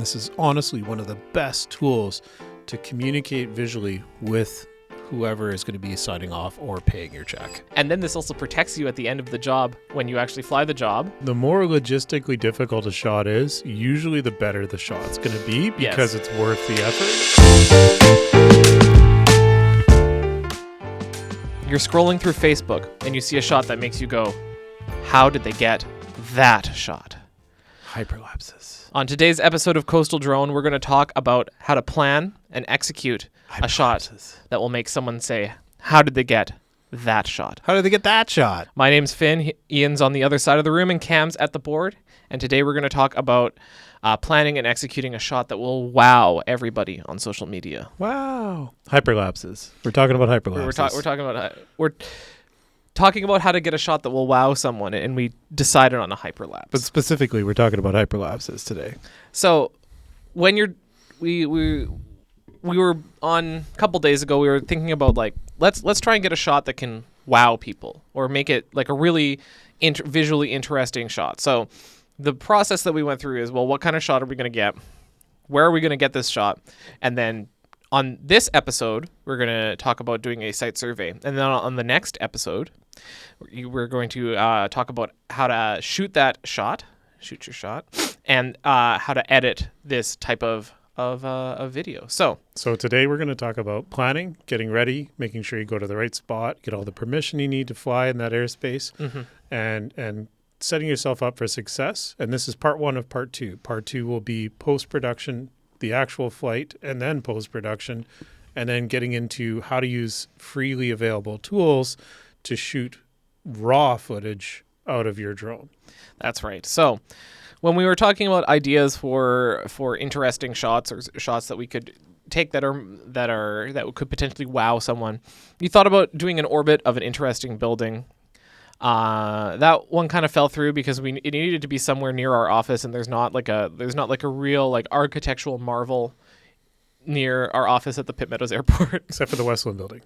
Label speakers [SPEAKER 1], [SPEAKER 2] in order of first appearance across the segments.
[SPEAKER 1] this is honestly one of the best tools to communicate visually with whoever is going to be signing off or paying your check.
[SPEAKER 2] And then this also protects you at the end of the job when you actually fly the job.
[SPEAKER 1] The more logistically difficult a shot is, usually the better the shot's going to be because it's worth the effort.
[SPEAKER 2] You're scrolling through Facebook and you see a shot that makes you go, how did they get that shot?
[SPEAKER 1] Hyperlapses.
[SPEAKER 2] On today's episode of Coastal Drone, we're going to talk about how to plan and execute a shot that will make someone say, how did they get that shot?
[SPEAKER 1] How did they get that shot?
[SPEAKER 2] My name's Finn. Ian's on the other side of the room and Cam's at the board. And today we're going to talk about planning and executing a shot that will wow everybody on social media.
[SPEAKER 1] Wow. Hyperlapses. We're talking about hyperlapses.
[SPEAKER 2] We're talking about how to get a shot that will wow someone, and we decided on a hyperlapse.
[SPEAKER 1] But specifically, we're talking about hyperlapses today.
[SPEAKER 2] So when we were on a couple days ago, we were thinking about like let's try and get a shot that can wow people or make it like a really visually interesting shot. So the process that we went through is, well, what kind of shot are we going to get? Where are we going to get this shot? And then on this episode, we're going to talk about doing a site survey. And then on the next episode, we're going to talk about how to shoot your shot, and how to edit this type of video. So
[SPEAKER 1] today we're going to talk about planning, getting ready, making sure you go to the right spot, get all the permission you need to fly in that airspace, and setting yourself up for success. And this is part one of part two. Part two will be post-production, the actual flight, and then post-production, and then getting into how to use freely available tools to shoot raw footage out of your drone.
[SPEAKER 2] That's right. So when we were talking about ideas for interesting shots or shots that we could take that could potentially wow someone, you thought about doing an orbit of an interesting building. That one kind of fell through because it needed to be somewhere near our office, and there's not like a real like architectural marvel near our office at the Pitt Meadows Airport.
[SPEAKER 1] Except for the Westland building.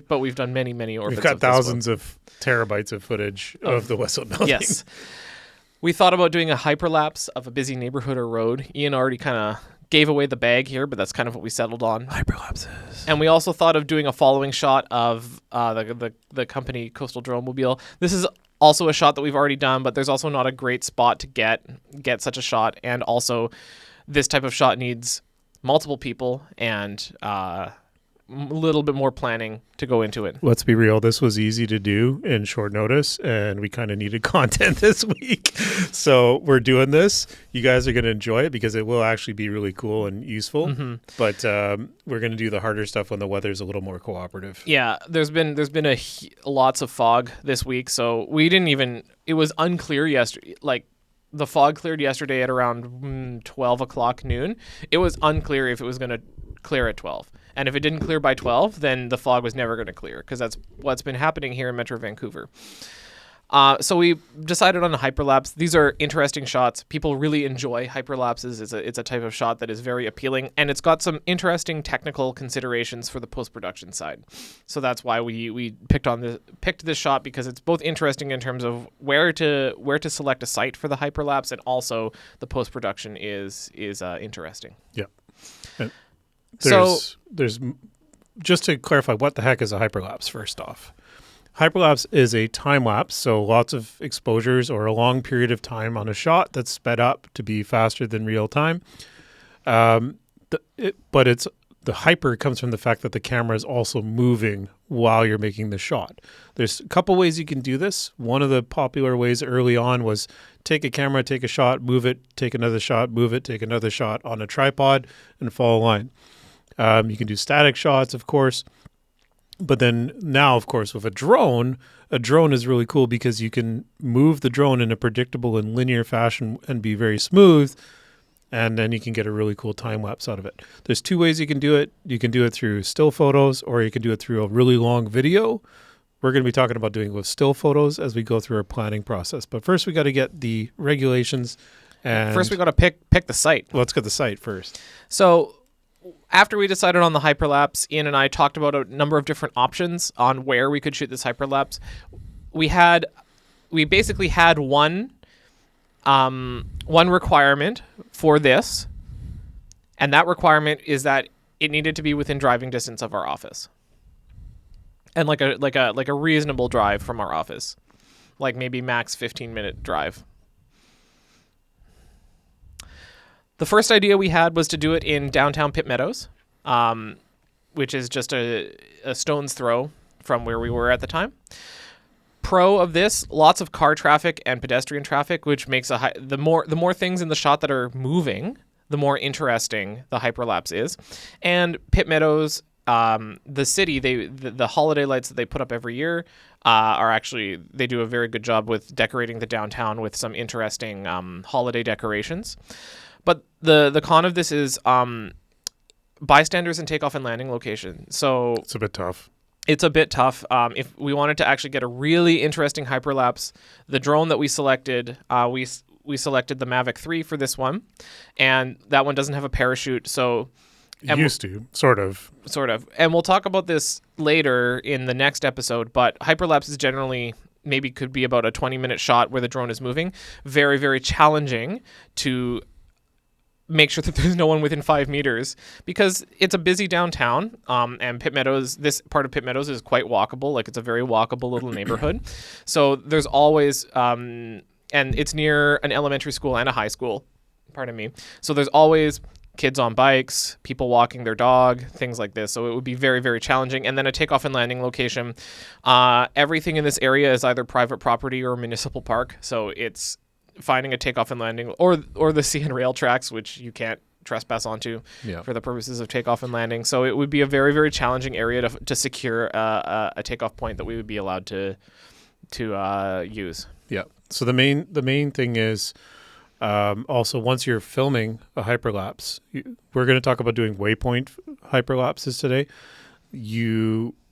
[SPEAKER 2] But we've done many orbits.
[SPEAKER 1] We've got thousands of terabytes of footage of the Westland building.
[SPEAKER 2] Yes. We thought about doing a hyperlapse of a busy neighborhood or road. Ian already kind of gave away the bag here, but that's kind of what we settled on.
[SPEAKER 1] Hyperlapses.
[SPEAKER 2] And we also thought of doing a following shot of the company Coastal Drone Mobile. This is also a shot that we've already done, but there's also not a great spot to get such a shot. And also, this type of shot needs multiple people and a little bit more planning to go into it.
[SPEAKER 1] Let's be real. This was easy to do in short notice, and we kind of needed content this week. So we're doing this. You guys are going to enjoy it because it will actually be really cool and useful. Mm-hmm. But we're going to do the harder stuff when the weather's a little more cooperative.
[SPEAKER 2] Yeah, there's been lots of fog this week, so we didn't even. It was unclear yesterday. Like the fog cleared yesterday at around 12 o'clock noon. It was unclear if it was going to clear at 12. And if it didn't clear by 12, then the fog was never going to clear, because that's what's been happening here in Metro Vancouver. So we decided on a hyperlapse. These are interesting shots. People really enjoy hyperlapses. It's a type of shot that is very appealing, and it's got some interesting technical considerations for the post-production side. So that's why we picked this shot, because it's both interesting in terms of where to select a site for the hyperlapse, and also the post-production is interesting.
[SPEAKER 1] Yeah. There's just to clarify, what the heck is a hyperlapse first off? Hyperlapse is a time lapse, so lots of exposures or a long period of time on a shot that's sped up to be faster than real time. But the hyper comes from the fact that the camera is also moving while you're making the shot. There's a couple ways you can do this. One of the popular ways early on was take a camera, take a shot, move it, take another shot, move it, take another shot on a tripod, and follow a line. You can do static shots, of course. But then now, of course, with a drone is really cool because you can move the drone in a predictable and linear fashion and be very smooth, and then you can get a really cool time lapse out of it. There's two ways you can do it. You can do it through still photos, or you can do it through a really long video. We're going to be talking about doing it with still photos as we go through our planning process. But first, we got to get the regulations. And
[SPEAKER 2] first, we got to pick the site.
[SPEAKER 1] Let's get the site first.
[SPEAKER 2] So after we decided on the hyperlapse, Ian and I talked about a number of different options on where we could shoot this hyperlapse. We basically had one one requirement for this, and that requirement is that it needed to be within driving distance of our office, and like a reasonable drive from our office, like maybe max 15-minute drive. The first idea we had was to do it in downtown Pitt Meadows, which is just a stone's throw from where we were at the time. Pro of this, lots of car traffic and pedestrian traffic, which makes the more things in the shot that are moving, the more interesting the hyperlapse is. And Pitt Meadows, the city, the holiday lights that they put up every year are actually, they do a very good job with decorating the downtown with some interesting holiday decorations. But the con of this is bystanders and takeoff and landing location. So
[SPEAKER 1] It's a bit tough.
[SPEAKER 2] It's a bit tough. If we wanted to actually get a really interesting hyperlapse, the drone that we selected, we selected the Mavic 3 for this one, and that one doesn't have a parachute. So
[SPEAKER 1] Used to, sort of.
[SPEAKER 2] And we'll talk about this later in the next episode, but hyperlapse is generally maybe could be about a 20-minute shot where the drone is moving. Very, very challenging to make sure that there's no one within 5 meters because it's a busy downtown, and Pitt Meadows, this part of Pitt Meadows is quite walkable. Like, it's a very walkable little neighborhood. So there's always, and it's near an elementary school and a high school, pardon me. So there's always kids on bikes, people walking their dog, things like this. So it would be very, very challenging. And then a takeoff and landing location. Everything in this area is either private property or municipal park. So it's finding a takeoff and landing or the sea and rail tracks, which you can't trespass onto for the purposes of takeoff and landing. So it would be a very, very challenging area to secure a takeoff point that we would be allowed to use. Yeah.
[SPEAKER 1] So the main thing is also once you're filming a hyperlapse, we're going to talk about doing waypoint hyperlapses today.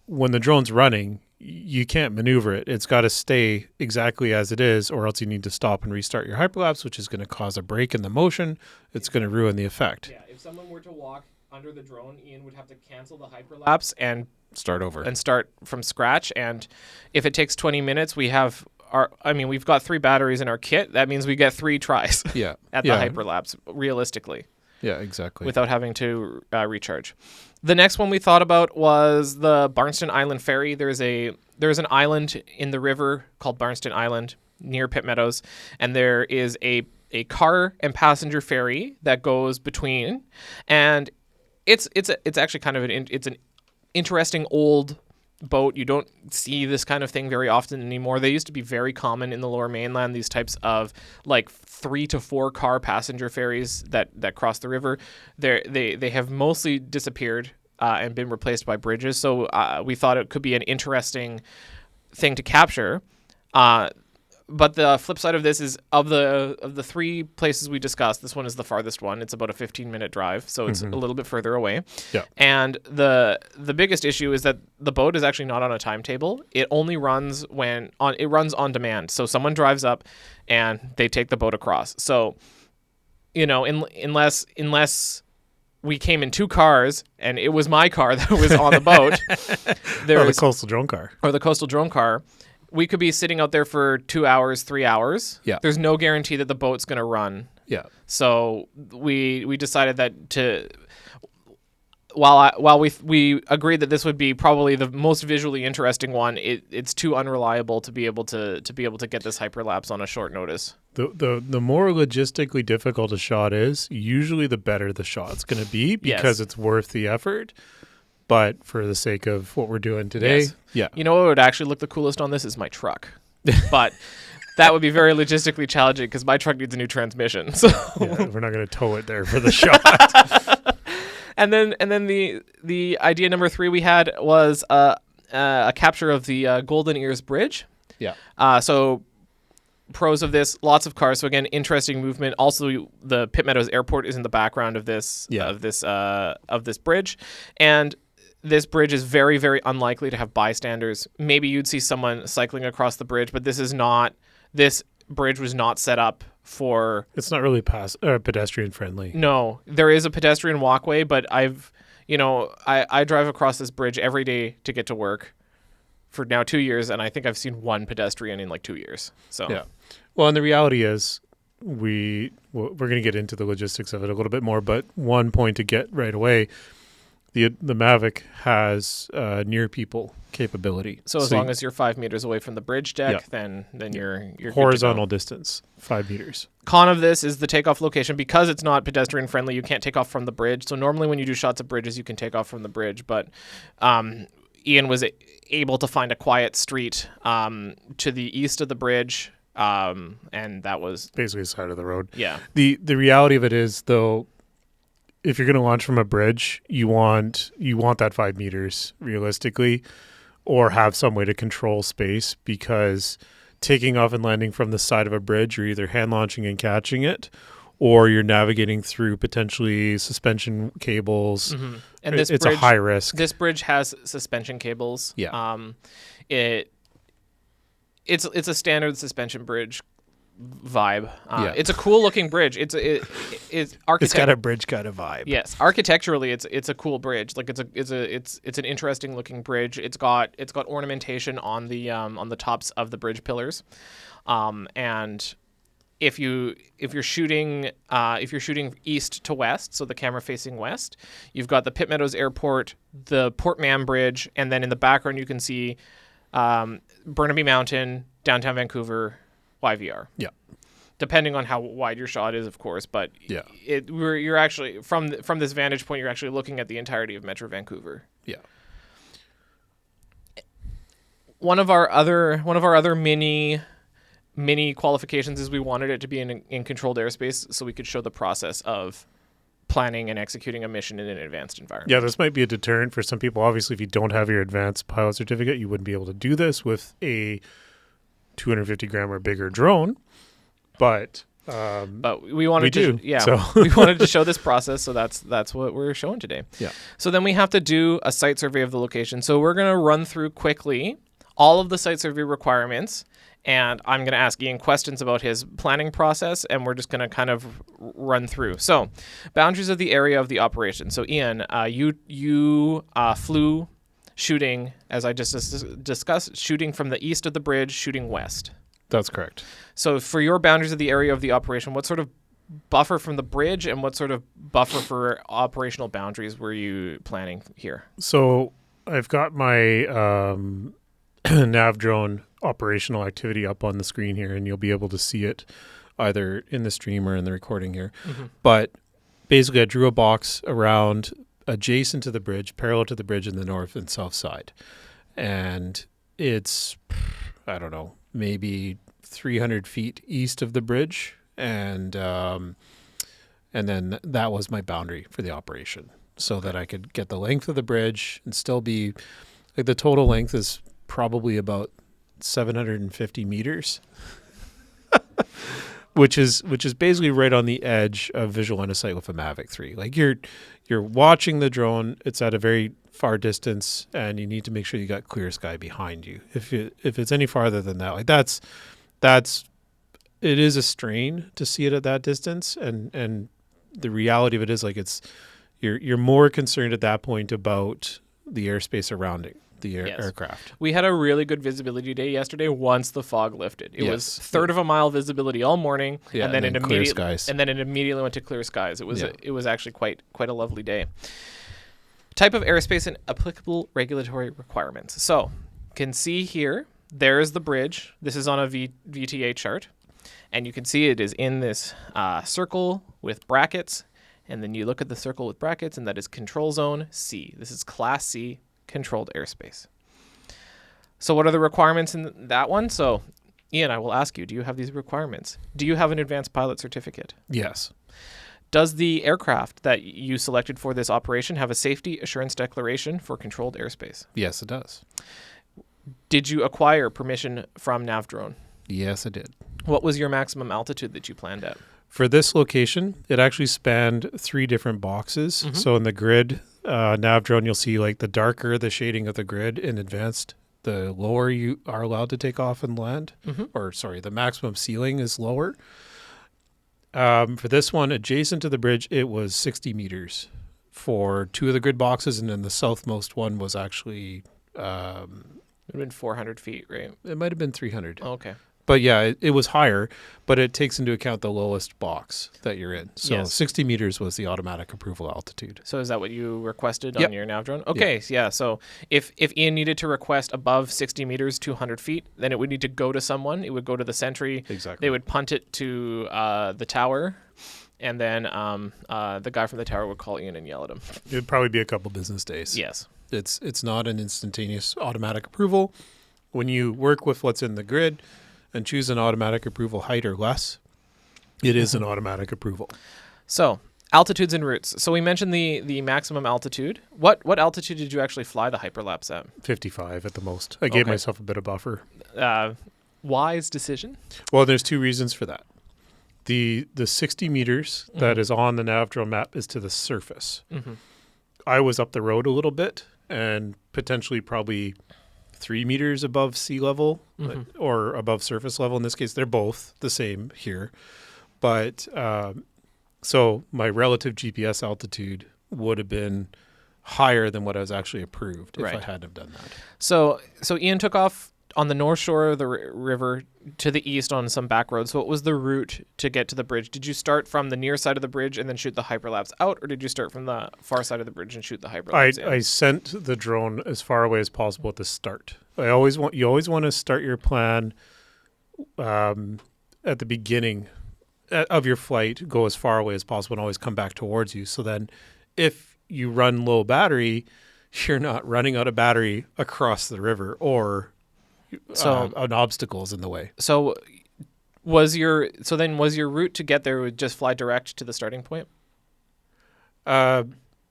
[SPEAKER 1] When the drone's running, you can't maneuver it. It's got to stay exactly as it is, or else you need to stop and restart your hyperlapse, which is going to cause a break in the motion. It's going to ruin the effect.
[SPEAKER 2] Yeah, if someone were to walk under the drone, Ian would have to cancel the hyperlapse and
[SPEAKER 1] start over
[SPEAKER 2] and start from scratch. And if it takes 20 minutes, we've got 3 batteries in our kit. That means we get 3 tries at the hyperlapse, realistically.
[SPEAKER 1] Yeah, exactly.
[SPEAKER 2] Without having to recharge. The next one we thought about was the Barnston Island Ferry. There's an island in the river called Barnston Island near Pitt Meadows, and there is a car and passenger ferry that goes between, and it's actually kind of an interesting old boat. You don't see this kind of thing very often anymore. They used to be very common in the Lower Mainland, these types of like 3 to 4 car passenger ferries that cross the river. They have mostly disappeared and been replaced by bridges. So we thought it could be an interesting thing to capture. But the flip side of this is of the 3 places we discussed, this one is the farthest one. It's about a 15-minute drive, so it's a little bit further away.
[SPEAKER 1] Yeah.
[SPEAKER 2] And the biggest issue is that the boat is actually not on a timetable. It only runs on demand. So someone drives up and they take the boat across. So, unless we came in 2 cars and it was my car that was on the boat,
[SPEAKER 1] or the coastal drone car.
[SPEAKER 2] We could be sitting out there for 2 hours, 3 hours.
[SPEAKER 1] Yeah.
[SPEAKER 2] There's no guarantee that the boat's going to run.
[SPEAKER 1] Yeah.
[SPEAKER 2] So we decided that while we agreed that this would be probably the most visually interesting one, it's too unreliable to be able to get this hyperlapse on a short notice.
[SPEAKER 1] The more logistically difficult a shot is, usually the better the shot's going to be because it's worth the effort. But for the sake of what we're doing today,
[SPEAKER 2] You know what would actually look the coolest on this is my truck. But that would be very logistically challenging because my truck needs a new transmission. So
[SPEAKER 1] we're not going to tow it there for the shot.
[SPEAKER 2] And then the idea number 3 we had was a capture of the Golden Ears Bridge.
[SPEAKER 1] Yeah.
[SPEAKER 2] So pros of this, lots of cars. So again, interesting movement. Also, the Pitt Meadows Airport is in the background of this of this bridge, and this bridge is very, very unlikely to have bystanders. Maybe you'd see someone cycling across the bridge, but this bridge was not set up for...
[SPEAKER 1] It's not really pedestrian friendly.
[SPEAKER 2] No, there is a pedestrian walkway, but I drive across this bridge every day to get to work for now 2 years, and I think I've seen 1 pedestrian in like 2 years. So
[SPEAKER 1] yeah. Well, and the reality is we're going to get into the logistics of it a little bit more, but one point to get right away, the Mavic has near people capability.
[SPEAKER 2] So as long as you're 5 meters away from the bridge deck, then you're
[SPEAKER 1] horizontal distance, 5 meters.
[SPEAKER 2] Con of this is the takeoff location. Because it's not pedestrian friendly, you can't take off from the bridge. So normally when you do shots of bridges, you can take off from the bridge, but Ian was able to find a quiet street to the east of the bridge, and that was
[SPEAKER 1] basically the side of the road.
[SPEAKER 2] Yeah.
[SPEAKER 1] The reality of it is, though, if you're going to launch from a bridge, you want that 5 meters realistically, or have some way to control space, because taking off and landing from the side of a bridge, you're either hand launching and catching it, or you're navigating through potentially suspension cables.
[SPEAKER 2] Mm-hmm. And
[SPEAKER 1] it's a high risk.
[SPEAKER 2] This bridge has suspension cables.
[SPEAKER 1] Yeah.
[SPEAKER 2] It's a standard suspension bridge vibe.
[SPEAKER 1] Yeah.
[SPEAKER 2] It's a cool looking bridge. It's
[SPEAKER 1] got a bridge kind of vibe.
[SPEAKER 2] Yes, architecturally, it's a cool bridge. Like it's an interesting looking bridge. It's got ornamentation on the tops of the bridge pillars, and if you're shooting east to west, so the camera facing west, you've got the Pitt Meadows Airport, the Port Mann Bridge, and then in the background you can see Burnaby Mountain, downtown Vancouver, YVR.
[SPEAKER 1] Yeah.
[SPEAKER 2] Depending on how wide your shot is, of course, but
[SPEAKER 1] yeah,
[SPEAKER 2] you're actually from this vantage point, you're actually looking at the entirety of Metro Vancouver.
[SPEAKER 1] Yeah.
[SPEAKER 2] One of our other mini qualifications is we wanted it to be in controlled airspace, so we could show the process of planning and executing a mission in an advanced environment.
[SPEAKER 1] Yeah, this might be a deterrent for some people. Obviously, if you don't have your advanced pilot certificate, you wouldn't be able to do this with a 250 gram or bigger drone. But
[SPEAKER 2] we wanted we wanted to show this process, so that's what we're showing today.
[SPEAKER 1] Yeah.
[SPEAKER 2] So then we have to do a site survey of the location. So we're going to run through quickly all of the site survey requirements, and I'm going to ask Ian questions about his planning process, and we're just going to kind of run through. So, boundaries of the area of the operation. So Ian, you flew shooting, as I just discussed, shooting from the east of the bridge, shooting west.
[SPEAKER 1] That's correct.
[SPEAKER 2] So for your boundaries of the area of the operation, what sort of buffer from the bridge and what sort of buffer for operational boundaries were you planning here?
[SPEAKER 1] So I've got my NAV Drone operational activity up on the screen here, and you'll be able to see it either in the stream or in the recording here. Mm-hmm. But basically I drew a box around adjacent to the bridge, parallel to the bridge in the north and south side. And it's, I don't know, maybe 300 feet east of the bridge. And then that was my boundary for the operation, so that I could get the length of the bridge and still be, like, the total length is probably about 750 meters, which is basically right on the edge of visual line of sight with a Mavic 3. Like, you're watching the drone, it's at a very far distance, and you need to make sure you got clear sky behind you. If it's any farther than that, like that's it is a strain to see it at that distance, and the reality of it is, like, it's you're more concerned at that point about the airspace surrounding the aircraft.
[SPEAKER 2] We had a really good visibility day yesterday once the fog lifted. It was third of a mile visibility all morning, and then it immediately went to clear skies. It was actually quite a lovely day. Type of airspace and applicable regulatory requirements. So, you can see here, there is the bridge. This is on a VTA chart, and you can see it is in this circle with brackets, and then you look at the circle with brackets, and that is control zone C. This is Class C controlled airspace. So what are the requirements in that one? So, Ian, I will ask you, do you have these requirements? Do you have an advanced pilot certificate?
[SPEAKER 1] Yes.
[SPEAKER 2] Does the aircraft that you selected for this operation have a safety assurance declaration for controlled airspace?
[SPEAKER 1] Yes, it does.
[SPEAKER 2] Did you acquire permission from NAV Drone?
[SPEAKER 1] Yes, I did.
[SPEAKER 2] What was your maximum altitude that you planned at?
[SPEAKER 1] For this location, it actually spanned 3 different boxes. Mm-hmm. So in the grid, NAV Drone, you'll see, like, the darker the shading of the grid in advanced, the lower you are allowed to take off and land. Mm-hmm. Or, sorry, the maximum ceiling is lower. For this one, adjacent to the bridge, it was 60 meters for 2 of the grid boxes, and then the southmost one was actually...
[SPEAKER 2] it would have been 400 feet, right?
[SPEAKER 1] It might have been 300.
[SPEAKER 2] Oh, okay.
[SPEAKER 1] But yeah, it was higher, but it takes into account the lowest box that you're in. So
[SPEAKER 2] Yes.
[SPEAKER 1] 60 meters was the automatic approval altitude.
[SPEAKER 2] So is that what you requested
[SPEAKER 1] Yep.
[SPEAKER 2] on your NAV drone? Okay, yeah. So if Ian needed to request above 60 meters, 200 feet, then it would need to go to someone. It would go to the sentry.
[SPEAKER 1] Exactly.
[SPEAKER 2] They would punt it to the tower, and then the guy from the tower would call Ian and yell at him.
[SPEAKER 1] It would probably be a couple business days.
[SPEAKER 2] Yes.
[SPEAKER 1] It's not an instantaneous automatic approval. When you work with what's in the grid and choose an automatic approval height or less, it is an automatic approval.
[SPEAKER 2] So altitudes and routes. So we mentioned the maximum altitude. What altitude did you actually fly the Hyperlapse at?
[SPEAKER 1] 55 at the most. I gave
[SPEAKER 2] Okay.
[SPEAKER 1] myself a bit of buffer.
[SPEAKER 2] Wise decision.
[SPEAKER 1] Well, there's two reasons for that. The 60 meters that is on the NAV drone map is to the surface.
[SPEAKER 2] Mm-hmm.
[SPEAKER 1] I was up the road a little bit and potentially probably 3 meters above sea level or above surface level. In this case, they're both the same here. But so my relative GPS altitude would have been higher than what I was actually approved if I hadn't have done that.
[SPEAKER 2] So Ian took off on the north shore of the river to the east on some back roads. So what was the route to get to the bridge? Did you start from the near side of the bridge and then shoot the Hyperlapse out, or did you start from the far side of the bridge and shoot the Hyperlapse in?
[SPEAKER 1] I sent the drone as far away as possible at the start. You always want to start your plan at the beginning of your flight, go as far away as possible and always come back towards you. So then if you run low battery, you're not running out of battery across the river or an obstacle is in the way.
[SPEAKER 2] So was your route to get there would just fly direct to the starting point?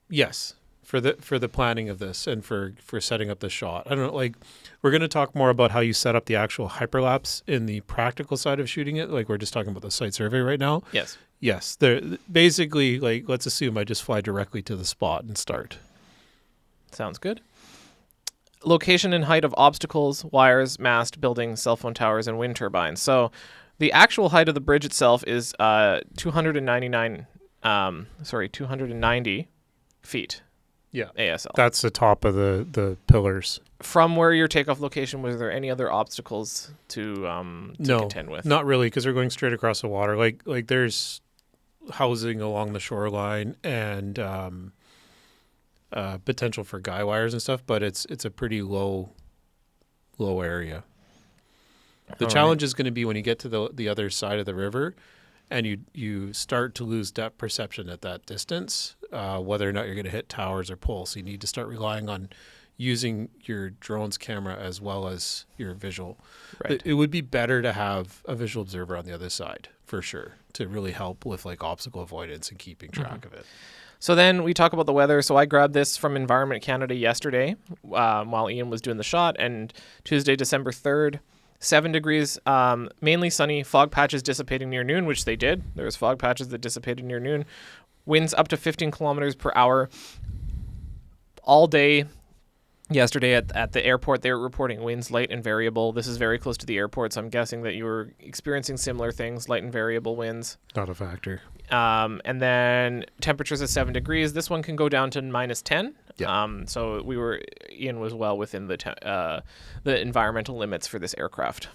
[SPEAKER 1] Yes, for the planning of this and for setting up the shot. I don't know, like we're going to talk more about how you set up the actual Hyperlapse in the practical side of shooting it. Like we're just talking about the site survey right now.
[SPEAKER 2] Yes.
[SPEAKER 1] Yes. They're basically like, let's assume I just fly directly to the spot and start.
[SPEAKER 2] Sounds good. Location and height of obstacles, wires, mast, buildings, cell phone towers, and wind turbines. So the actual height of the bridge itself is 290 feet.
[SPEAKER 1] Yeah.
[SPEAKER 2] ASL.
[SPEAKER 1] That's the top of the pillars.
[SPEAKER 2] From where your takeoff location, was there any other obstacles to contend with?
[SPEAKER 1] Not really, because they're going straight across the water. Like there's housing along the shoreline and potential for guy wires and stuff, but it's a pretty low area. The challenge is going to be when you get to the other side of the river and you start to lose depth perception at that distance, whether or not you're going to hit towers or poles. So you need to start relying on using your drone's camera as well as your visual.
[SPEAKER 2] Right.
[SPEAKER 1] It would be better to have a visual observer on the other side for sure to really help with like obstacle avoidance and keeping track of it.
[SPEAKER 2] So then we talk about the weather. So I grabbed this from Environment Canada yesterday while Ian was doing the shot, and Tuesday, December 3rd, 7 degrees, mainly sunny, fog patches dissipating near noon, which they did. There was fog patches that dissipated near noon. Winds up to 15 kilometers per hour all day. Yesterday at the airport, they were reporting winds light and variable. This is very close to the airport, so I'm guessing that you were experiencing similar things, light and variable winds.
[SPEAKER 1] Not a factor.
[SPEAKER 2] And then temperatures at 7 degrees. This one can go down to -10.
[SPEAKER 1] Yeah.
[SPEAKER 2] So Ian was well within the environmental limits for this aircraft.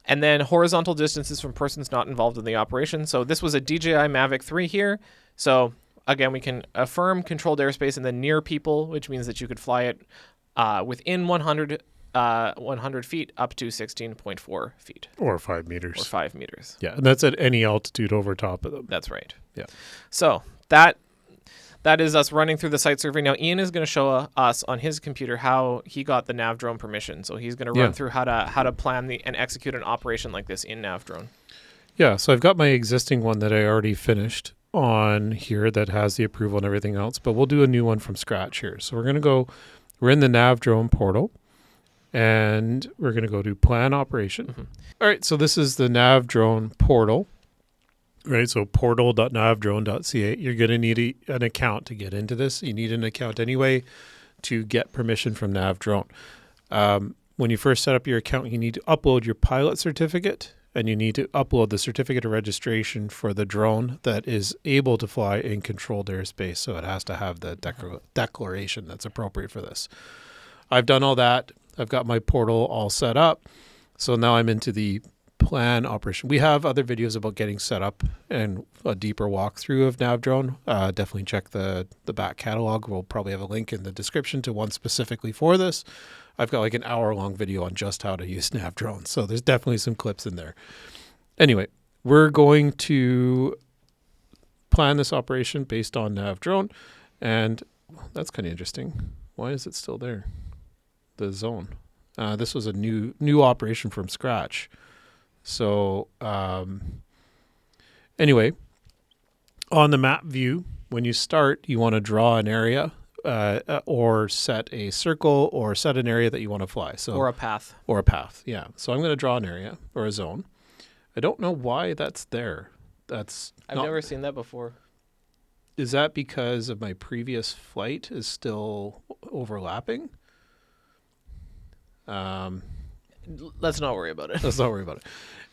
[SPEAKER 2] And then horizontal distances from persons not involved in the operation. So this was a DJI Mavic 3 here. So again, we can affirm controlled airspace and then near people, which means that you could fly it within 100 feet up to 16.4 feet.
[SPEAKER 1] Or 5 meters.
[SPEAKER 2] Or 5 meters.
[SPEAKER 1] Yeah, and that's at any altitude over top of them.
[SPEAKER 2] That's right.
[SPEAKER 1] Yeah.
[SPEAKER 2] So that is us running through the site survey. Now, Ian is going to show us on his computer how he got the NAV Drone permission. So he's going to run through how to plan and execute an operation like this in NAV Drone.
[SPEAKER 1] Yeah, so I've got my existing one that I already finished on here that has the approval and everything else, but we'll do a new one from scratch here. So we're in the NAV Drone portal, and we're going to go to plan operation. Mm-hmm. All right, so this is the NAV Drone portal, right? So portal.navdrone.ca. You're going to need an account to get into this. You need an account anyway to get permission from NAV Drone. When you first set up your account, you need to upload your pilot certificate, and you need to upload the certificate of registration for the drone that is able to fly in controlled airspace. So it has to have the declaration that's appropriate for this. I've done all that. I've got my portal all set up. So now I'm into the plan operation. We have other videos about getting set up and a deeper walkthrough of NAV Drone. Definitely check the back catalog. We'll probably have a link in the description to one specifically for this. I've got like an hour-long video on just how to use NAV Drone. So there's definitely some clips in there. Anyway, we're going to plan this operation based on NAV Drone. And that's kind of interesting. Why is it still there? The zone. This was a new operation from scratch. So anyway, on the map view, when you start, you want to draw an area or set a circle or set an area that you want to fly. So
[SPEAKER 2] Or a path.
[SPEAKER 1] Or a path, yeah. So I'm going to draw an area or a zone. I don't know why that's there.
[SPEAKER 2] I've never seen that before.
[SPEAKER 1] Is that because of my previous flight is still overlapping?
[SPEAKER 2] Let's not worry about it.
[SPEAKER 1] Let's not worry about it.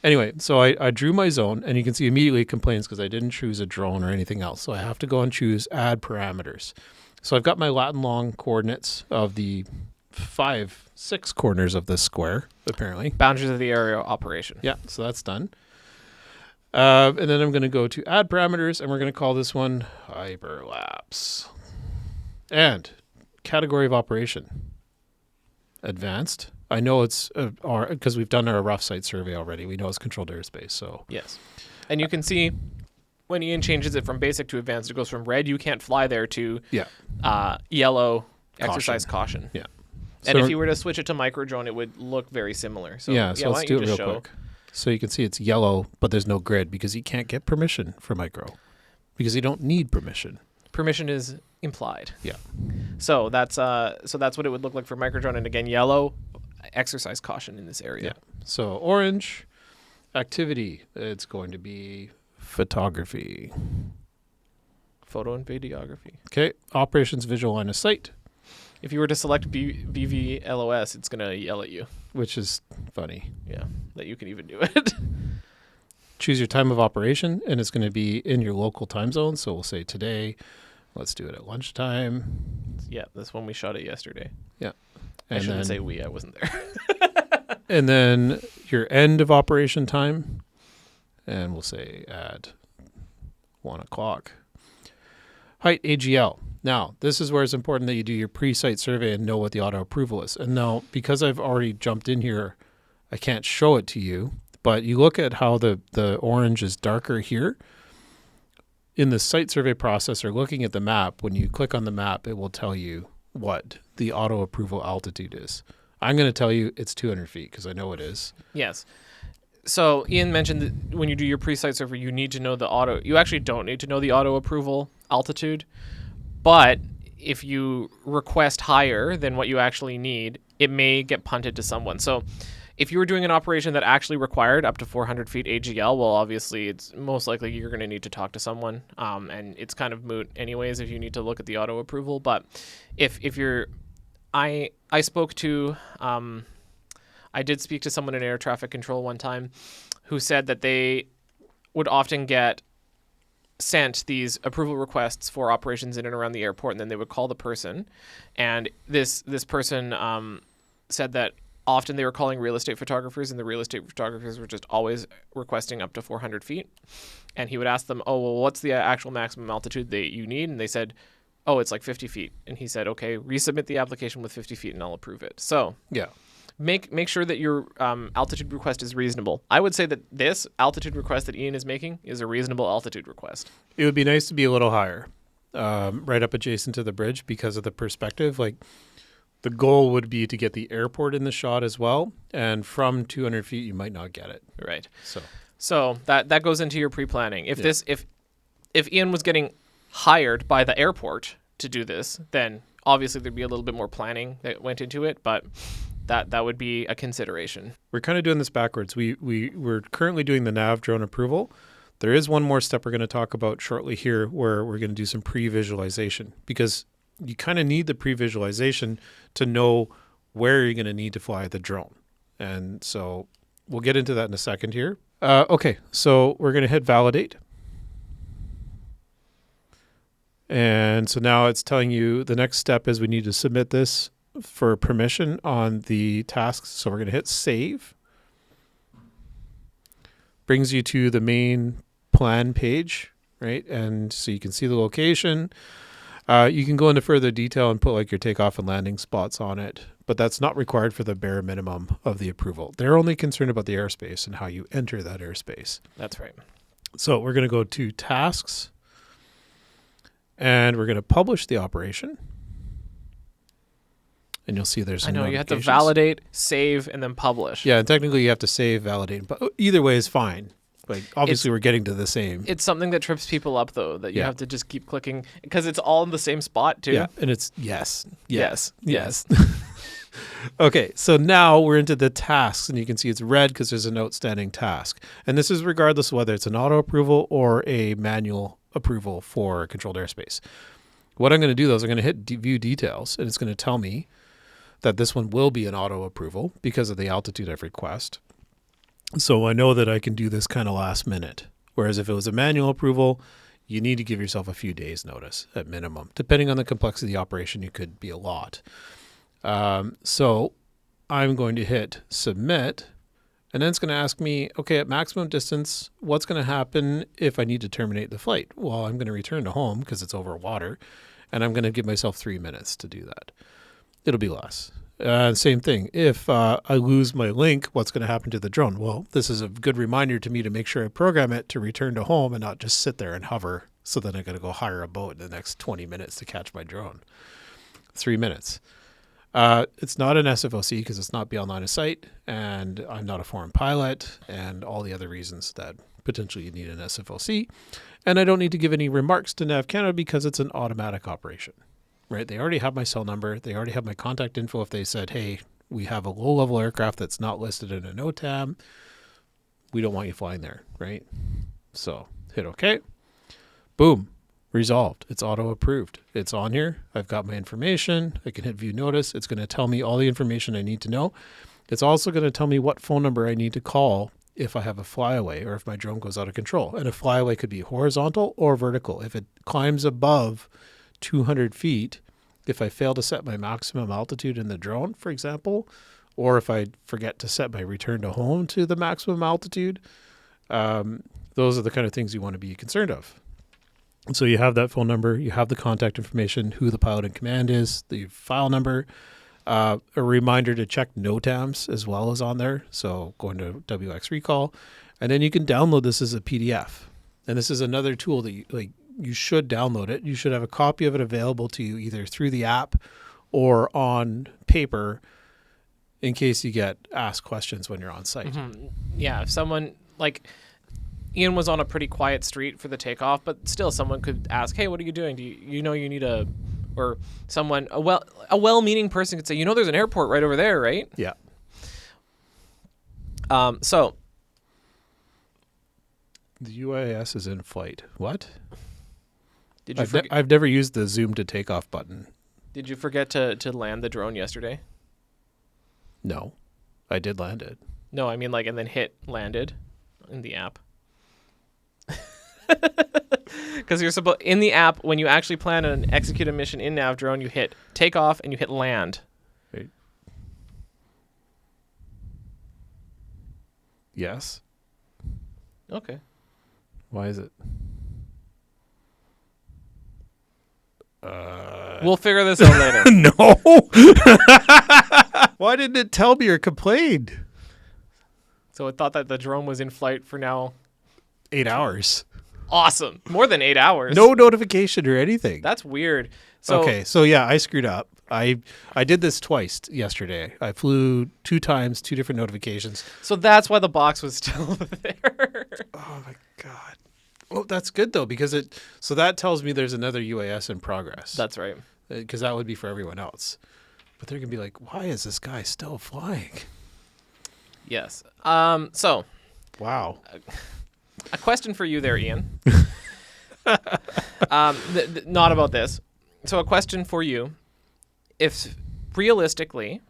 [SPEAKER 1] Anyway, so I drew my zone, and you can see immediately it complains because I didn't choose a drone or anything else. So I have to go and choose add parameters. So I've got my Latin long coordinates of the 6 corners of this square, apparently.
[SPEAKER 2] Boundaries of the area operation.
[SPEAKER 1] Yeah, so that's done. And then I'm going to go to add parameters, and we're going to call this one Hyperlapse. And category of operation, advanced. I know it's because we've done our rough site survey already. We know it's controlled airspace. So
[SPEAKER 2] yes, and you can see when Ian changes it from basic to advanced, it goes from red, you can't fly there, to yellow, exercise caution.
[SPEAKER 1] Yeah.
[SPEAKER 2] And if you were to switch it to micro drone, it would look very similar. So
[SPEAKER 1] so let's do it real quick. So you can see it's yellow, but there's no grid because you can't get permission for micro because you don't need permission.
[SPEAKER 2] Permission is implied.
[SPEAKER 1] Yeah.
[SPEAKER 2] So that's what it would look like for micro drone. And again, yellow, exercise caution in this area.
[SPEAKER 1] Yeah. So orange, activity. It's going to be photography.
[SPEAKER 2] Photo and videography.
[SPEAKER 1] Okay. Operations, visual line of sight.
[SPEAKER 2] If you were to select BVLOS, it's going to yell at you.
[SPEAKER 1] Which is funny.
[SPEAKER 2] Yeah, that you can even do it.
[SPEAKER 1] Choose your time of operation, and it's going to be in your local time zone. So we'll say today, let's do it at lunchtime.
[SPEAKER 2] Yeah, that's when we shot it yesterday.
[SPEAKER 1] Yeah.
[SPEAKER 2] And I shouldn't say we, I wasn't there.
[SPEAKER 1] And then your end of operation time, and we'll say at 1 o'clock. Height AGL. Now, this is where it's important that you do your pre-site survey and know what the auto approval is. And now, because I've already jumped in here, I can't show it to you, but you look at how the orange is darker here. In the site survey process or looking at the map, when you click on the map, it will tell you what the auto approval altitude is. I'm going to tell you it's 200 feet because I know it is.
[SPEAKER 2] Yes. So Ian mentioned that when you do your pre-site survey, you need to know the auto. You actually don't need to know the auto approval altitude, but if you request higher than what you actually need, it may get punted to someone. So if you were doing an operation that actually required up to 400 feet AGL, well, obviously it's most likely you're going to need to talk to someone, and it's kind of moot anyways if you need to look at the auto approval. But if you're, I spoke to, I did speak to someone in air traffic control one time who said that they would often get sent these approval requests for operations in and around the airport, and then they would call the person, and this person said that often they were calling real estate photographers, and the real estate photographers were just always requesting up to 400 feet. And he would ask them, oh, well, what's the actual maximum altitude that you need? And they said, oh, it's like 50 feet. And he said, okay, resubmit the application with 50 feet and I'll approve it. So
[SPEAKER 1] yeah,
[SPEAKER 2] make sure that your altitude request is reasonable. I would say that this altitude request that Ian is making is a reasonable altitude request.
[SPEAKER 1] It would be nice to be a little higher, right up adjacent to the bridge because of the perspective. Like, the goal would be to get the airport in the shot as well, and from 200 feet, you might not get it.
[SPEAKER 2] Right.
[SPEAKER 1] So
[SPEAKER 2] that goes into your pre-planning. If Ian was getting hired by the airport to do this, then obviously there'd be a little bit more planning that went into it, but that would be a consideration.
[SPEAKER 1] We're kind of doing this backwards. We're currently doing the NAV drone approval. There is one more step we're going to talk about shortly here where we're going to do some pre-visualization, because you kind of need the pre-visualization to know where you're going to need to fly the drone. And so we'll get into that in a second here. Okay, so we're going to hit validate. And so now it's telling you the next step is we need to submit this for permission on the tasks. So we're going to hit save. Brings you to the main plan page, right? And so you can see the location. You can go into further detail and put like your takeoff and landing spots on it, but that's not required for the bare minimum of the approval. They're only concerned about the airspace and how you enter that airspace.
[SPEAKER 2] That's right.
[SPEAKER 1] So we're going to go to tasks and we're going to publish the operation. And you'll see there's some
[SPEAKER 2] I know you have to
[SPEAKER 1] notifications.
[SPEAKER 2] validate, save, and then publish.
[SPEAKER 1] Yeah, and technically you have to save, validate, but either way is fine. Like obviously we're getting to the same.
[SPEAKER 2] It's something that trips people up though, that you
[SPEAKER 1] Yeah.
[SPEAKER 2] have to just keep clicking because it's all in the same spot too.
[SPEAKER 1] Yeah, and it's yes.
[SPEAKER 2] Yes.
[SPEAKER 1] Okay, so now we're into the tasks, and you can see it's red because there's an outstanding task. And this is regardless of whether it's an auto approval or a manual approval for controlled airspace. What I'm going to do, though, is I'm going to hit view details, and it's going to tell me that this one will be an auto approval because of the altitude I've requested. So I know that I can do this kind of last minute. Whereas if it was a manual approval, you need to give yourself a few days notice at minimum. Depending on the complexity of the operation, it could be a lot. So I'm going to hit submit, and then it's going to ask me, okay, at maximum distance, what's going to happen if I need to terminate the flight? Well, I'm going to return to home because it's over water, and I'm going to give myself 3 minutes to do that. It'll be less. Same thing. If I lose my link, what's going to happen to the drone? Well, this is a good reminder to me to make sure I program it to return to home and not just sit there and hover. So then I got to go hire a boat in the next 20 minutes to catch my drone. 3 minutes. It's not an SFOC because it's not beyond line of sight, and I'm not a foreign pilot, and all the other reasons that potentially you need an SFOC. And I don't need to give any remarks to NAV Canada because it's an automatic operation. Right? They already have my cell number. They already have my contact info. If they said, hey, we have a low-level aircraft that's not listed in a NOTAM, we don't want you flying there, right? So hit OK. Boom. Resolved. It's auto-approved. It's on here. I've got my information. I can hit view notice. It's going to tell me all the information I need to know. It's also going to tell me what phone number I need to call if I have a flyaway or if my drone goes out of control. And a flyaway could be horizontal or vertical. If it climbs above 200 feet, if I fail to set my maximum altitude in the drone, for example, or if I forget to set my return to home to the maximum altitude, those are the kind of things you want to be concerned of. So you have that phone number, you have the contact information, who the pilot in command is, the file number, a reminder to check NOTAMs as well as on there. So going to WX Recall, and then you can download this as a PDF. And this is another tool that you should download it. You should have a copy of it available to you either through the app or on paper in case you get asked questions when you're on site.
[SPEAKER 2] Mm-hmm. Yeah, if someone, like, Ian was on a pretty quiet street for the takeoff, but still someone could ask, hey, what are you doing? Do you know you need or someone, a well-meaning person could say, there's an airport right over there, right?
[SPEAKER 1] Yeah.
[SPEAKER 2] So.
[SPEAKER 1] The UAS is in flight. What?
[SPEAKER 2] Did you
[SPEAKER 1] I've never used the zoom to take off button.
[SPEAKER 2] Did you forget to land the drone yesterday?
[SPEAKER 1] No, I did land it.
[SPEAKER 2] No, I mean and then hit landed in the app. Because you're supposed in the app when you actually plan and execute a mission in NAV Drone, you hit take off and you hit land.
[SPEAKER 1] Wait. Yes.
[SPEAKER 2] Okay.
[SPEAKER 1] Why is it?
[SPEAKER 2] We'll figure this out later.
[SPEAKER 1] No. Why didn't it tell me or complain?
[SPEAKER 2] So it thought that the drone was in flight for now
[SPEAKER 1] 8 hours.
[SPEAKER 2] Awesome. More than 8 hours.
[SPEAKER 1] No notification or anything.
[SPEAKER 2] That's weird. So,
[SPEAKER 1] okay, so yeah, I screwed up. I did this twice yesterday. I flew 2 times, 2 different notifications.
[SPEAKER 2] So that's why the box was still there.
[SPEAKER 1] Oh my God. Well, that's good though, because so that tells me there's another UAS in progress.
[SPEAKER 2] That's right.
[SPEAKER 1] Because that would be for everyone else. But they're going to be like, why is this guy still flying?
[SPEAKER 2] Yes. So.
[SPEAKER 1] Wow.
[SPEAKER 2] A question for you there, Ian. Not about this. So a question for you. If realistically,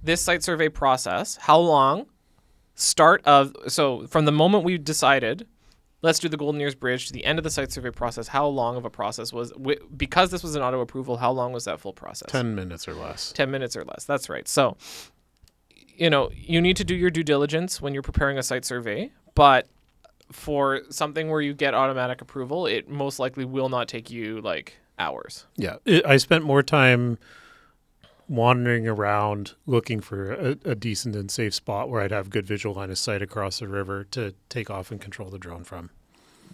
[SPEAKER 2] this site survey process, how long so from the moment we decided, let's do the Golden Ears Bridge to the end of the site survey process. How long of a process was, because this was an auto approval, how long was that full process?
[SPEAKER 1] 10 minutes or less.
[SPEAKER 2] 10 minutes or less. That's right. So, you need to do your due diligence when you're preparing a site survey, but for something where you get automatic approval, it most likely will not take you like hours.
[SPEAKER 1] Yeah. I spent more time wandering around looking for a decent and safe spot where I'd have good visual line of sight across the river to take off and control the drone from.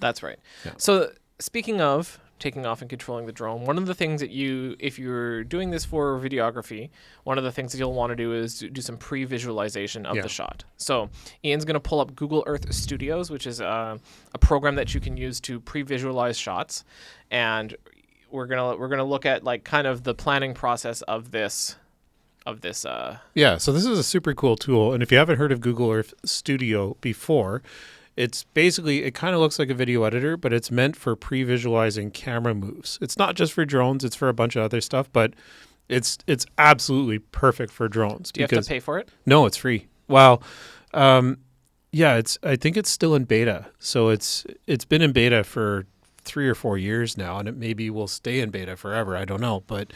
[SPEAKER 2] That's right.
[SPEAKER 1] Yeah.
[SPEAKER 2] So speaking of taking off and controlling the drone, one of the things that if you're doing this for videography, one of the things that you'll want to do is do some pre-visualization of the shot. So Ian's going to pull up Google Earth Studios, which is a program that you can use to pre-visualize shots, and we're gonna look at like kind of the planning process of this.
[SPEAKER 1] Yeah, so this is a super cool tool, and if you haven't heard of Google Earth Studio before, it's basically, it kind of looks like a video editor, but it's meant for pre-visualizing camera moves. It's not just for drones, it's for a bunch of other stuff, but it's absolutely perfect for drones.
[SPEAKER 2] Do you have to pay for it?
[SPEAKER 1] No, it's free. Well, yeah, I think it's still in beta. So it's been in beta for 3 or 4 years now, and it maybe will stay in beta forever. I don't know, but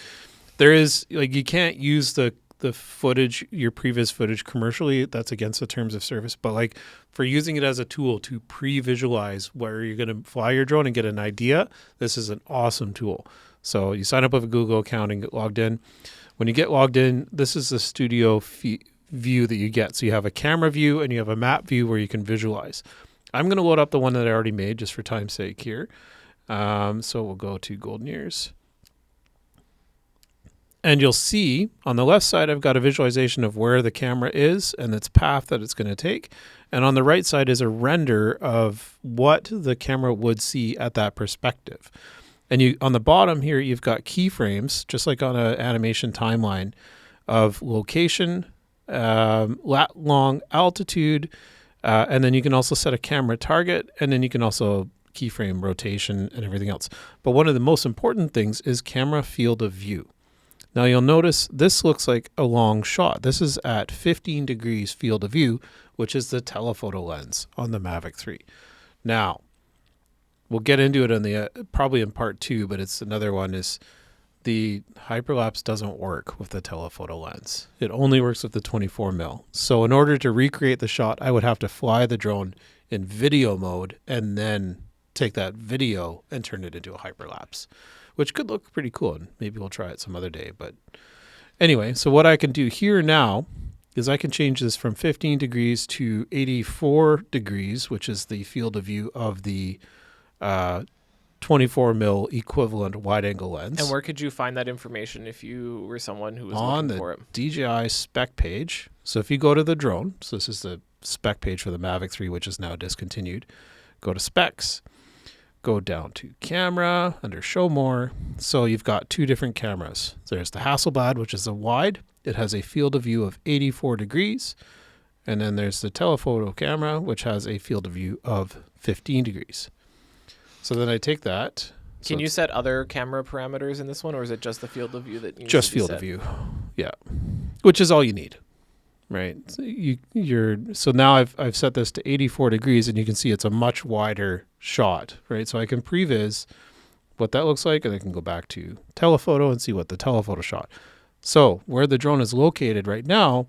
[SPEAKER 1] there is, like, you can't use the footage, your previous footage commercially. That's against the terms of service. But like for using it as a tool to pre-visualize where you're going to fly your drone and get an idea, this is an awesome tool. So you sign up with a Google account and get logged in. When you get logged in, this is the studio view that you get. So you have a camera view and you have a map view where you can visualize. I'm going to load up the one that I already made just for time's sake here. So we'll go to Golden Ears. And you'll see on the left side, I've got a visualization of where the camera is and its path that it's going to take. And on the right side is a render of what the camera would see at that perspective. And on the bottom here, you've got keyframes, just like on an animation timeline, of location, long altitude, and then you can also set a camera target, and then you can also keyframe rotation and everything else. But one of the most important things is camera field of view. Now you'll notice this looks like a long shot. This is at 15 degrees field of view, which is the telephoto lens on the Mavic 3. Now, we'll get into it on the probably in part 2, but it's another one is the Hyperlapse doesn't work with the telephoto lens. It only works with the 24mm. So in order to recreate the shot, I would have to fly the drone in video mode and then take that video and turn it into a hyperlapse, which could look pretty cool. And maybe we'll try it some other day. But anyway, so what I can do here now is I can change this from 15 degrees to 84 degrees, which is the field of view of the 24mm equivalent wide angle lens.
[SPEAKER 2] And where could you find that information if you were someone who was
[SPEAKER 1] on
[SPEAKER 2] looking for it?
[SPEAKER 1] On the DJI spec page. So if you go to the drone, so this is the spec page for the Mavic 3, which is now discontinued. Go to specs, go down to camera under show more. So you've got 2 different cameras. There's the Hasselblad, which is a wide. It has a field of view of 84 degrees. And then there's the telephoto camera, which has a field of view of 15 degrees. So then I take that.
[SPEAKER 2] Can you set other camera parameters in this one, or is it just the field of view that you
[SPEAKER 1] just field of view? Yeah, which is all you need, right? So now I've set this to 84 degrees, and you can see it's a much wider shot, right? So I can previs what that looks like, and I can go back to telephoto and see what the telephoto shot. So where the drone is located right now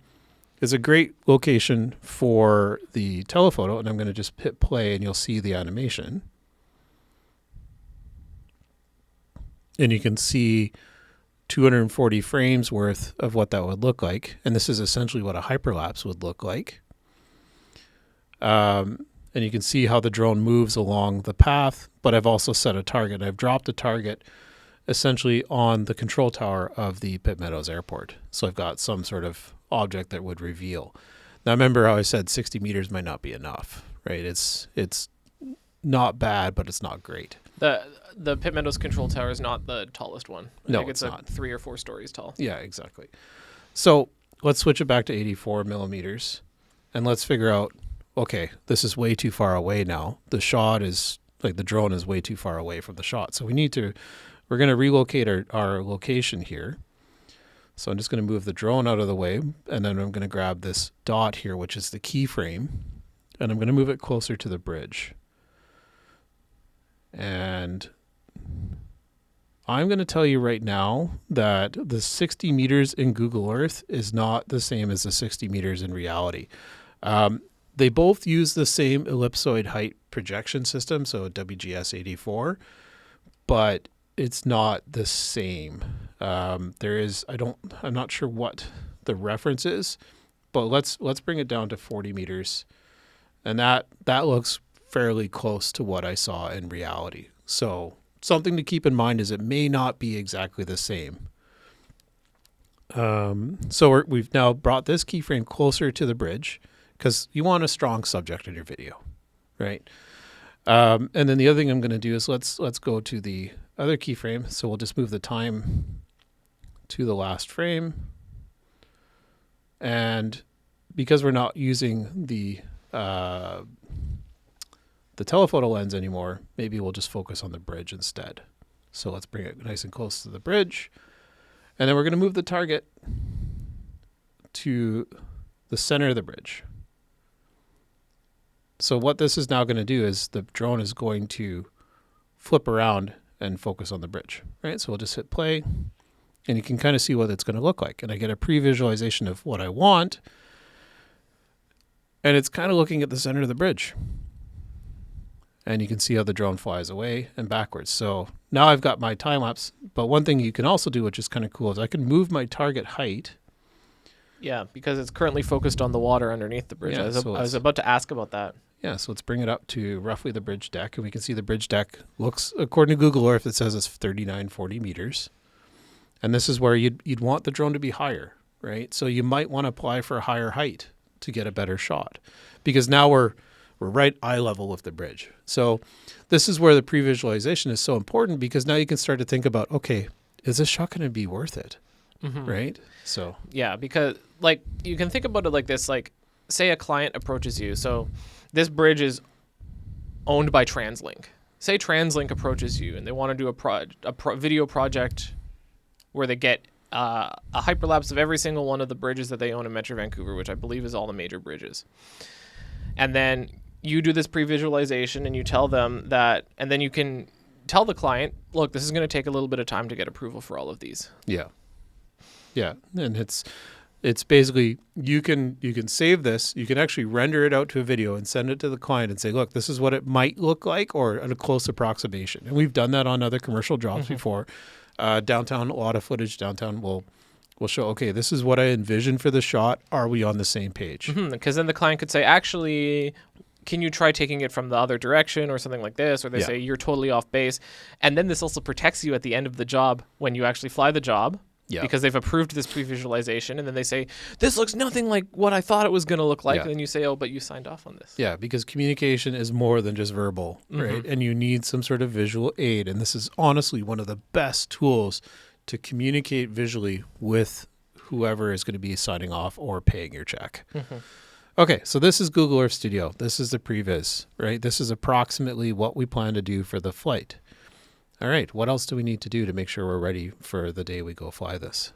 [SPEAKER 1] is a great location for the telephoto, and I'm going to just hit play, and you'll see the animation. And you can see 240 frames worth of what that would look like. And this is essentially what a hyperlapse would look like. And you can see how the drone moves along the path, but I've also set a target. I've dropped a target essentially on the control tower of the Pitt Meadows Airport. So I've got some sort of object that would reveal. Now remember how I said 60 meters might not be enough, right? It's not bad, but it's not great.
[SPEAKER 2] The Pitt Meadows control tower is not the tallest one. I think it's
[SPEAKER 1] not.
[SPEAKER 2] 3 or 4 stories tall.
[SPEAKER 1] Yeah, exactly. So let's switch it back to 84 millimeters, and let's figure out, okay, this is way too far away now. The shot is, like the drone is way too far away from the shot. So we're going to relocate our location here. So I'm just going to move the drone out of the way, and then I'm going to grab this dot here, which is the keyframe, and I'm going to move it closer to the bridge. And I'm going to tell you right now that the 60 meters in Google Earth is not the same as the 60 meters in reality. They both use the same ellipsoid height projection system, so WGS84, but it's not the same. I'm not sure what the reference is, but let's bring it down to 40 meters, and that looks fairly close to what I saw in reality. So something to keep in mind is it may not be exactly the same. So we've now brought this keyframe closer to the bridge because you want a strong subject in your video, right? And then the other thing I'm going to do is let's go to the other keyframe. So we'll just move the time to the last frame. And because we're not using the telephoto lens anymore, maybe we'll just focus on the bridge instead. So let's bring it nice and close to the bridge. And then we're going to move the target to the center of the bridge. So what this is now going to do is the drone is going to flip around and focus on the bridge, right? So we'll just hit play, and you can kind of see what it's going to look like. And I get a pre-visualization of what I want, and it's kind of looking at the center of the bridge. And you can see how the drone flies away and backwards. So now I've got my time lapse, but one thing you can also do, which is kind of cool, is I can move my target height.
[SPEAKER 2] Yeah, because it's currently focused on the water underneath the bridge.
[SPEAKER 1] Yeah,
[SPEAKER 2] I was about to ask about that.
[SPEAKER 1] Yeah, so let's bring it up to roughly the bridge deck, and we can see the bridge deck looks, according to Google Earth, it says it's 39-40 meters. And this is where you'd want the drone to be higher, right? So you might want to apply for a higher height to get a better shot, because now we're right eye level with the bridge. So this is where the pre-visualization is so important, because now you can start to think about, okay, is this shot going to be worth it? Mm-hmm. Right? So
[SPEAKER 2] yeah, because like you can think about it like this, like say a client approaches you. So this bridge is owned by TransLink. Say TransLink approaches you and they want to do a video project where they get a hyperlapse of every single one of the bridges that they own in Metro Vancouver, which I believe is all the major bridges. And then you do this pre-visualization and you tell them that, and then you can tell the client, look, this is going to take a little bit of time to get approval for all of these.
[SPEAKER 1] Yeah. Yeah. And it's basically, you can save this, you can actually render it out to a video and send it to the client and say, look, this is what it might look like, or a close approximation. And we've done that on other commercial jobs before. Downtown, a lot of footage downtown will show, okay, this is what I envisioned for the shot. Are we on the same page?
[SPEAKER 2] Because then the client could say, actually, can you try taking it from the other direction or something like this? Or they say, you're totally off base. And then this also protects you at the end of the job when you actually fly the job. Yeah. Because they've approved this pre-visualization, and then they say, this looks nothing like what I thought it was going to look like. Yeah. And then you say, oh, but you signed off on this.
[SPEAKER 1] Yeah, because communication is more than just verbal, right? And you need some sort of visual aid. And this is honestly one of the best tools to communicate visually with whoever is going to be signing off or paying your check. Okay, so this is Google Earth Studio. This is the previs, right? This is approximately what we plan to do for the flight. All right, what else do we need to do to make sure we're ready for the day we go fly this?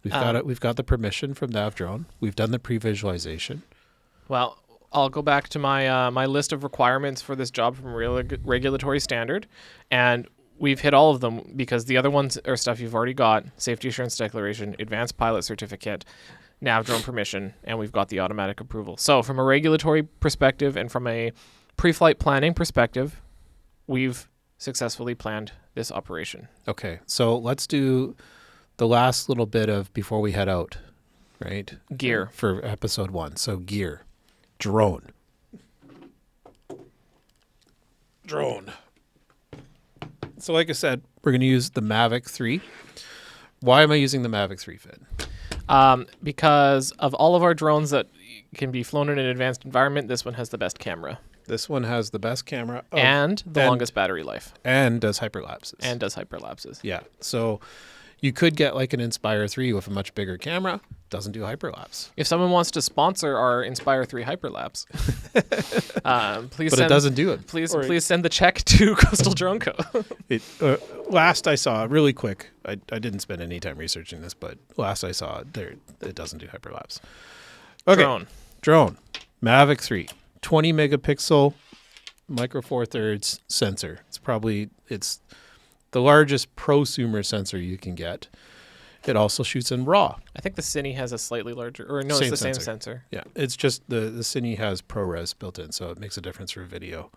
[SPEAKER 1] We've got it. We've got the permission from NAV Drone. We've done the pre-visualization.
[SPEAKER 2] Well, I'll go back to my my list of requirements for this job from regulatory standard, and we've hit all of them because the other ones are stuff you've already got: safety assurance declaration, advanced pilot certificate, NAV Drone permission, and we've got the automatic approval. So from a regulatory perspective and from a pre-flight planning perspective, we've successfully planned this operation.
[SPEAKER 1] Okay, so let's do the last little bit of before we head out, right?
[SPEAKER 2] Gear.
[SPEAKER 1] For episode 1. So gear. Drone. So like I said, we're going to use the Mavic 3. Why am I using the Mavic 3, Finn?
[SPEAKER 2] Because of all of our drones that can be flown in an advanced environment, this one has the best camera.
[SPEAKER 1] This one has the best camera.
[SPEAKER 2] And the longest battery life.
[SPEAKER 1] And does hyperlapses. Yeah. So you could get like an Inspire 3 with a much bigger camera. Doesn't do hyperlapse.
[SPEAKER 2] If someone wants to sponsor our Inspire 3 hyperlapse, please
[SPEAKER 1] but
[SPEAKER 2] send,
[SPEAKER 1] it doesn't do it.
[SPEAKER 2] Please send the check to Coastal Drone Co.
[SPEAKER 1] Last I saw, really quick, I didn't spend any time researching this, but last I saw, it doesn't do hyperlapse. Okay.
[SPEAKER 2] Drone.
[SPEAKER 1] Mavic 3. 20 megapixel micro four thirds sensor. It's the largest prosumer sensor you can get. It also shoots in RAW.
[SPEAKER 2] I think the Cine has a slightly larger, or no,
[SPEAKER 1] Same
[SPEAKER 2] it's the
[SPEAKER 1] sensor.
[SPEAKER 2] same sensor.
[SPEAKER 1] Yeah, it's just the Cine has ProRes built in, so it makes a difference for video.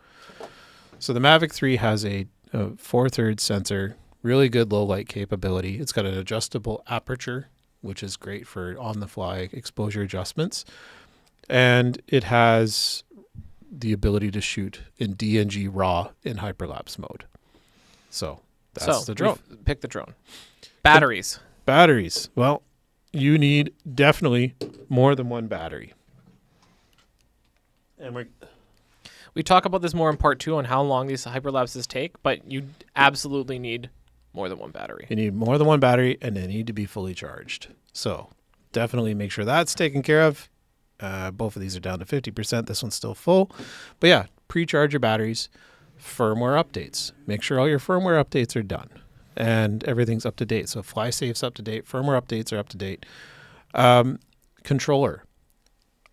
[SPEAKER 1] So the Mavic 3 has a 4/3 sensor, really good low light capability. It's got an adjustable aperture, which is great for on-the-fly exposure adjustments. And it has the ability to shoot in DNG RAW in hyperlapse mode. So that's the drone.
[SPEAKER 2] Pick the drone. Batteries.
[SPEAKER 1] Batteries. Well, you need definitely more than one battery. And
[SPEAKER 2] we talk about this more in part 2 on how long these hyperlapses take, but you absolutely need more than one battery.
[SPEAKER 1] You need more than one battery, and they need to be fully charged. So definitely make sure that's taken care of. Both of these are down to 50%. This one's still full. But yeah, pre-charge your batteries. Firmware updates. Make sure all your firmware updates are done and everything's up to date. So FlySafe's up to date. Firmware updates are up to date. Controller.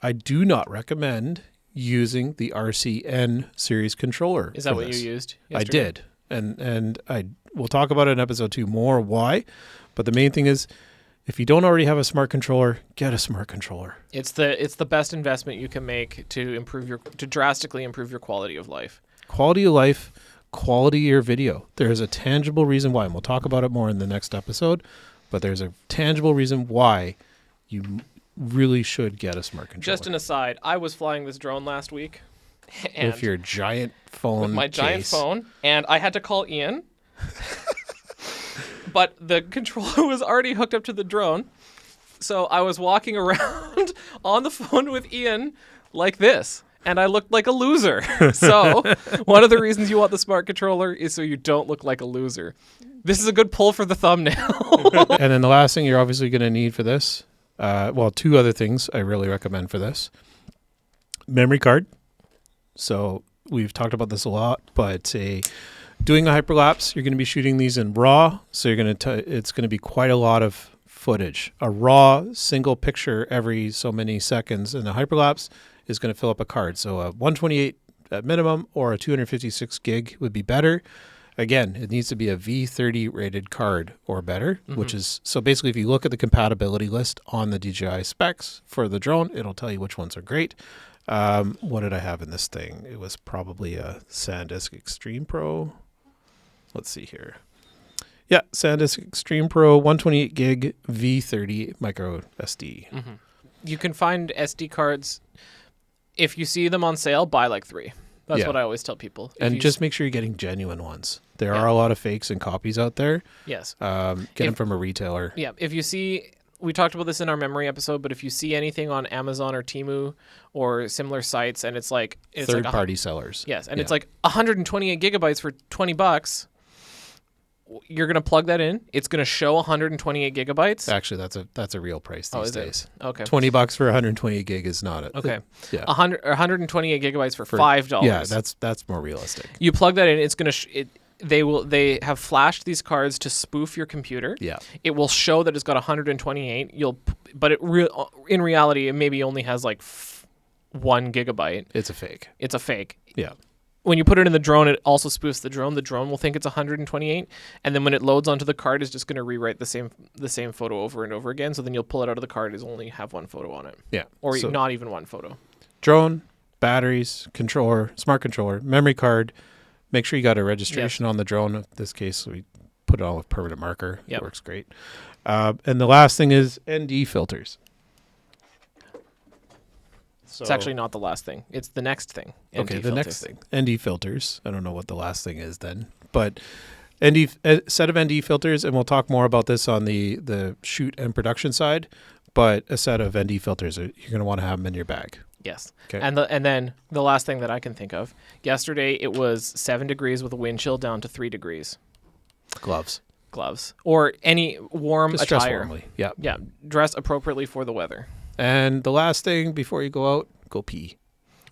[SPEAKER 1] I do not recommend using the RCN series controller.
[SPEAKER 2] Is that what you used yesterday?
[SPEAKER 1] I did. And we'll talk about it in episode 2 more why. But the main thing is, if you don't already have a smart controller, get a smart controller.
[SPEAKER 2] It's the best investment you can make to drastically improve your quality of life.
[SPEAKER 1] Quality of life, quality of your video. There's a tangible reason why, and we'll talk about it more in the next episode, but there's a tangible reason why you really should get a smart controller.
[SPEAKER 2] Just an aside, I was flying this drone last week. And
[SPEAKER 1] with your giant phone
[SPEAKER 2] with my giant phone, and I had to call Ian. But the controller was already hooked up to the drone, so I was walking around on the phone with Ian like this, and I looked like a loser. So one of the reasons you want the smart controller is so you don't look like a loser. This is a good pull for the thumbnail.
[SPEAKER 1] And then the last thing you're obviously going to need for this, two other things I really recommend for this. Memory card. So we've talked about this a lot, but doing a hyperlapse, you're going to be shooting these in RAW, so it's going to be quite a lot of footage. A RAW single picture every so many seconds in a hyperlapse is going to fill up a card. So a 128 at minimum or a 256 gig would be better. Again, it needs to be a V30 rated card or better, which is, so basically if you look at the compatibility list on the DJI specs for the drone, it'll tell you which ones are great. What did I have in this thing? It was probably a SanDisk Extreme Pro. Let's see here. Yeah, SanDisk Extreme Pro 128 gig V30 micro SD.
[SPEAKER 2] Mm-hmm. You can find SD cards. If you see them on sale, buy like 3. That's what I always tell people.
[SPEAKER 1] And just make sure you're getting genuine ones. There are a lot of fakes and copies out there.
[SPEAKER 2] Yes.
[SPEAKER 1] Get them from a retailer.
[SPEAKER 2] Yeah. If you see, we talked about this in our memory episode, but if you see anything on Amazon or Temu or similar sites, and it's
[SPEAKER 1] third-party sellers.
[SPEAKER 2] Yes, and it's like 128 gigabytes for $20. You're going to plug that in. It's going to show 128 gigabytes.
[SPEAKER 1] Actually, that's a real price these days.
[SPEAKER 2] Okay.
[SPEAKER 1] $20 for 128 gig is not it.
[SPEAKER 2] Okay.
[SPEAKER 1] Yeah.
[SPEAKER 2] 128 gigabytes for $5.
[SPEAKER 1] Yeah, that's more realistic.
[SPEAKER 2] You plug that in. It's going to they have flashed these cards to spoof your computer.
[SPEAKER 1] Yeah.
[SPEAKER 2] It will show that it's got 128. In reality it maybe only has like 1 gigabyte.
[SPEAKER 1] It's a fake.
[SPEAKER 2] It's a fake.
[SPEAKER 1] Yeah.
[SPEAKER 2] When you put it in the drone, it also spoofs the drone. The drone will think it's 128, and then when it loads onto the card, it's just going to rewrite the same photo over and over again. So then you'll pull it out of the card, it'll only have 1 photo on it.
[SPEAKER 1] Yeah.
[SPEAKER 2] Or not even 1 photo.
[SPEAKER 1] Drone, batteries, controller, smart controller, memory card. Make sure you got a registration on the drone. In this case, we put it on with permanent marker. It works great. And the last thing is ND filters.
[SPEAKER 2] So, it's actually not the last thing. It's the next thing.
[SPEAKER 1] The next thing. ND filters. I don't know what the last thing is then. But set of ND filters, and we'll talk more about this on the shoot and production side, but a set of ND filters, you're going to want to have them in your bag.
[SPEAKER 2] Yes.
[SPEAKER 1] Okay.
[SPEAKER 2] And then the last thing that I can think of, yesterday it was 7 degrees with a wind chill down to 3 degrees.
[SPEAKER 1] Gloves.
[SPEAKER 2] Or any warm
[SPEAKER 1] Just
[SPEAKER 2] attire.
[SPEAKER 1] Dress warmly. Yeah.
[SPEAKER 2] Yeah. Dress appropriately for the weather.
[SPEAKER 1] And the last thing before you go out, go pee.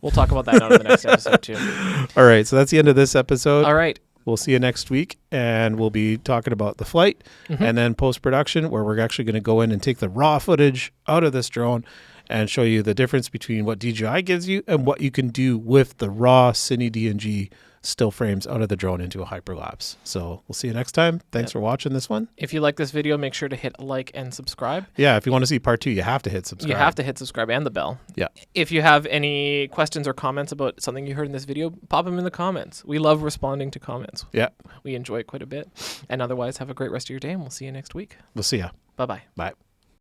[SPEAKER 2] We'll talk about that on the next episode too.
[SPEAKER 1] All right. So that's the end of this episode.
[SPEAKER 2] All right.
[SPEAKER 1] We'll see you next week, and we'll be talking about the flight and then post-production, where we're actually going to go in and take the raw footage out of this drone and show you the difference between what DJI gives you and what you can do with the raw Cine DNG still frames out of the drone into a hyperlapse. So we'll see you next time. Thanks for watching this one.
[SPEAKER 2] If you like this video, make sure to hit like and subscribe.
[SPEAKER 1] Yeah, if you want to see part 2, you have to hit subscribe.
[SPEAKER 2] You have to hit subscribe and the bell.
[SPEAKER 1] Yeah.
[SPEAKER 2] If you have any questions or comments about something you heard in this video, pop them in the comments. We love responding to comments.
[SPEAKER 1] Yeah.
[SPEAKER 2] We enjoy it quite a bit. And otherwise, have a great rest of your day, and we'll see you next week.
[SPEAKER 1] We'll see ya.
[SPEAKER 2] Bye-bye.
[SPEAKER 1] Bye.